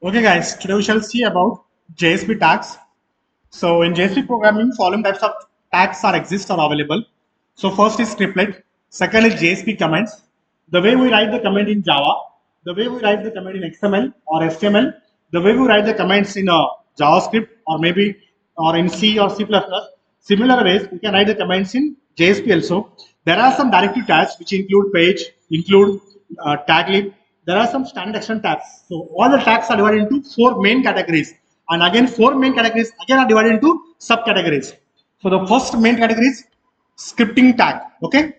Okay guys, today we shall see about JSP tags. So in JSP programming, following types of tags are available. So first is scriptlet, second is JSP comments. The way we write the comment in Java, the way we write the comment in XML or HTML, the way we write the comments in JavaScript or maybe or in C or C++. Similar ways, we can write the comments in JSP also. There are some directive tags which include page, include taglib. There are some standard extension tags. So all the tags are divided into four main categories. And again, four main categories again are divided into subcategories. So the first main category is scripting tag. Okay.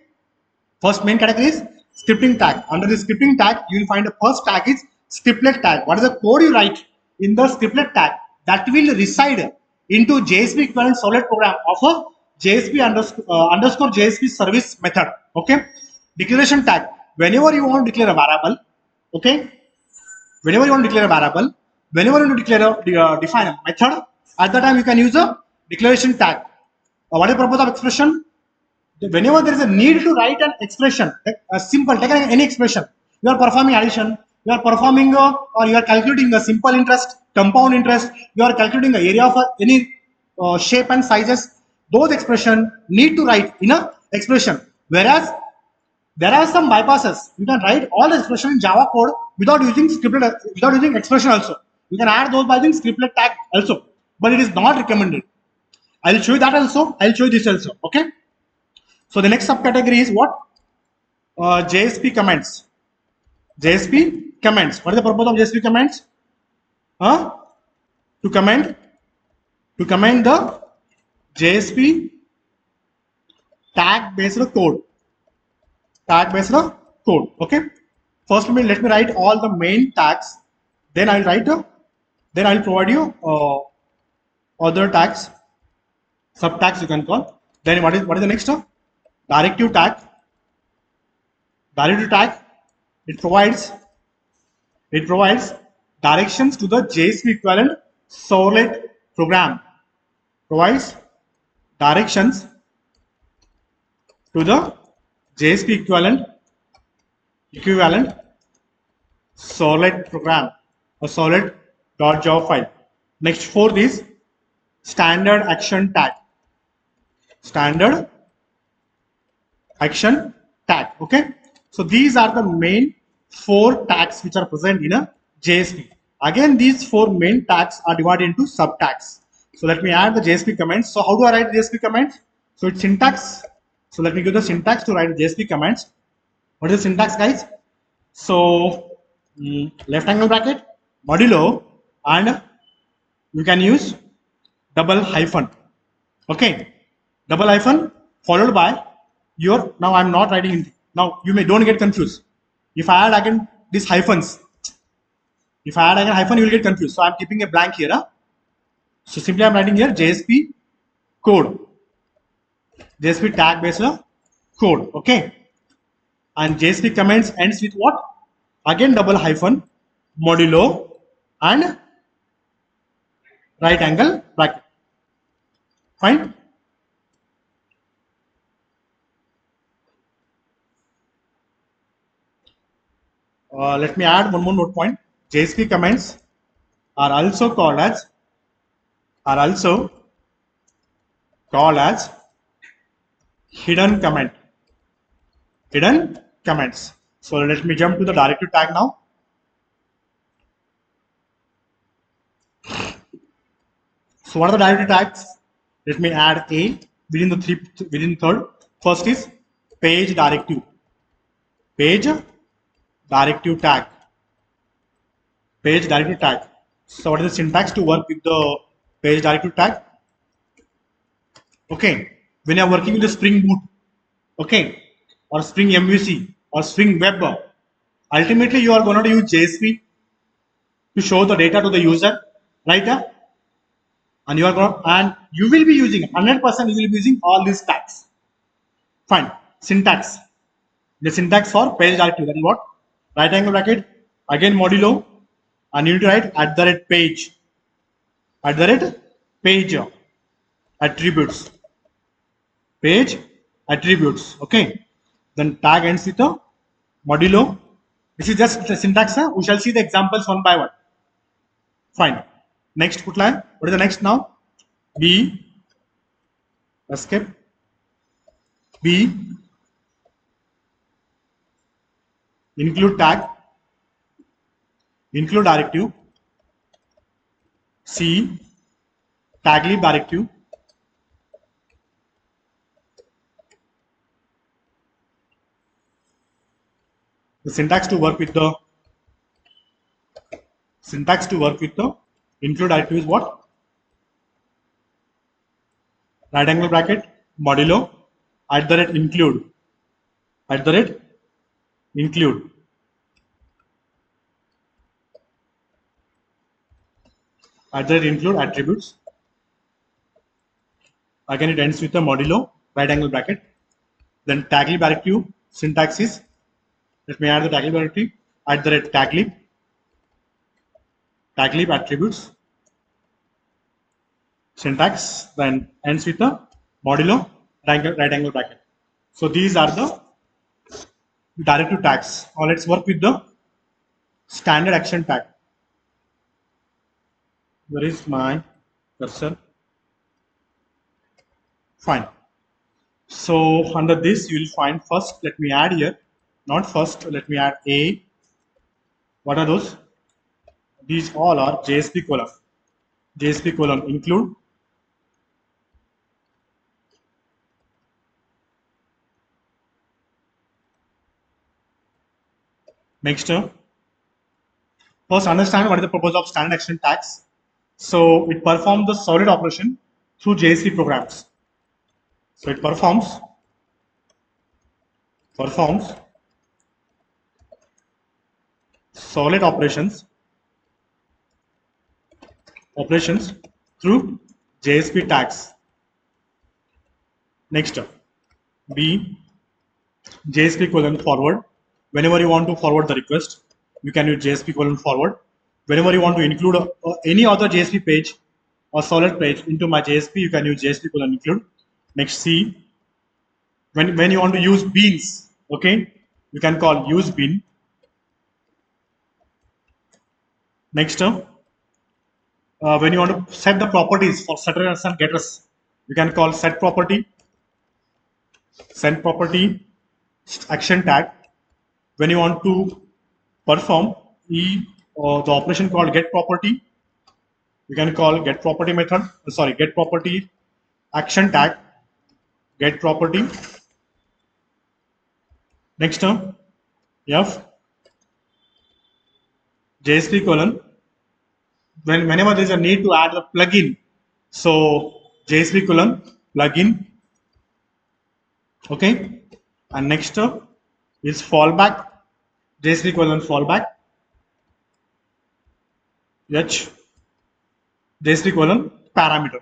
First main category is scripting tag. Under the scripting tag, you will find the first tag is scriptlet tag. What is the code you write in the scriptlet tag that will reside into JSP equivalent Servlet program of a JSP underscore JSP service method. Okay. Declaration tag. Whenever you want to declare a variable, okay. Whenever you want to declare a variable, whenever you want to declare define a method, at that time you can use a declaration tag. What is the purpose of expression? Whenever there is a need to write an expression, a simple, take any expression, you are performing addition, you are performing or you are calculating a simple interest, compound interest, you are calculating the area of any shape and sizes, those expression need to write in a expression. Whereas there are some bypasses. You can write all the expression in Java code without using scriptlet, without using expression also. You can add those by using scriptlet tag also, but it is not recommended. I'll show you that also. I'll show you this also. Okay. So the next subcategory is what? JSP comments. JSP comments. What is the purpose of JSP comments? To comment the JSP tag based code. Tag based code. Okay. First, let me write all the main tags. Then I'll write. Then I'll provide you other tags, sub tags you can call. Then what is the next? Directive tag. Directive tag. It provides directions to the JSP equivalent Servlet program. Provides directions to the JSP equivalent Servlet program or Servlet.java file. Next, fourth is standard action tag. Standard action tag. Okay. So these are the main four tags which are present in a JSP. Again, these four main tags are divided into sub tags. So let me add the JSP comments. So how do I write JSP comments? So it's syntax. So let me give the syntax to write JSP comments. What is the syntax, guys? So left angle bracket, modulo, and you can use double hyphen. Okay, double hyphen followed by your. Now I'm not writing in. Now you don't get confused. If I add again these hyphens, if I add again hyphen, you will get confused. So I'm keeping a blank here. So simply I'm writing here JSP code. JSP tag based code. Okay. And JSP comments ends with what? Again double hyphen, modulo, and right angle bracket. Fine. Let me add one more note point. JSP comments are also called as hidden comment. Hidden comments. So let me jump to the directive tag now. So what are the directive tags? Let me add a within the third. First is page directive. Page directive tag. Page directive tag. So what is the syntax to work with the page directive tag? Okay, when you are working with the Spring Boot, okay, or Spring MVC or Spring Web, ultimately you are going to use JSP to show the data to the user, right? And you will be using 100%. You will be using all these tags. Fine. Syntax. The syntax for page directive, that is what? Right angle bracket, again modulo, and you need to write @page, @page attributes, page attributes. Okay. Then tag ends with a modulo. This is just the syntax. We shall see the examples one by one. Fine. Next put line. What is the next now? B escape. B include tag. Include directive. C taglib directive. The syntax to work with the include directive is what? Right angle bracket modulo @include include include attributes. Again, it ends with a modulo right angle bracket. Then taglib directive syntax is, let me add the taglib directive taglib attributes syntax, then ends with a modulo right angle bracket. So these are the directive tags. Now let's work with the standard action tag. Where is my cursor? Fine. So under this you will find first, let me add here, not first, let me add A. What are those? These all are JSP column. JSP column include next. First understand what is the purpose of standard action tags. So it performs the solid operation through JSP programs. So it performs solid operations through JSP tags. Next up, B JSP colon forward. Whenever you want to forward the request, you can use JSP colon forward. Whenever you want to include any other JSP page or solid page into my JSP, you can use JSP colon include. Next, C. When you want to use beans, okay, you can call useBean. Next, when you want to set the properties for setters and getters, you can call setProperty action tag. When you want to perform the operation called getProperty, you can call getProperty method. Sorry, getProperty action tag getProperty. Next term, F JSP colon. Whenever there is a need to add a plugin, so JSP colon plugin. Okay, and next up is fallback. JSP colon fallback. H JSP colon parameter.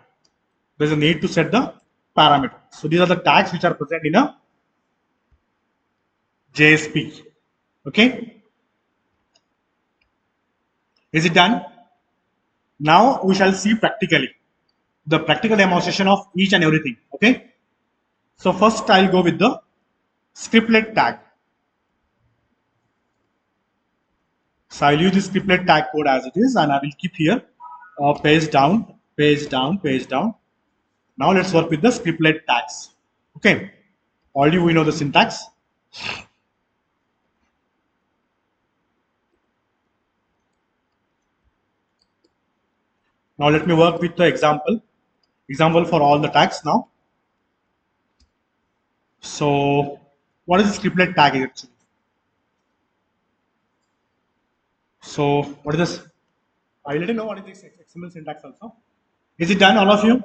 There is a need to set the parameter. So these are the tags which are present in a JSP. Okay, is it done? Now we shall see practically the practical demonstration of each and everything. Okay, so first I'll go with the scriptlet tag. So I'll use the scriptlet tag code as it is, and I will keep here page down, page down, page down. Now let's work with the scriptlet tags. Okay, already we know the syntax. Now let me work with the example for all the tags now. So what is the scriptlet tag actually? So what is this? I will let you know what is this XML syntax also. Is it done, all of you?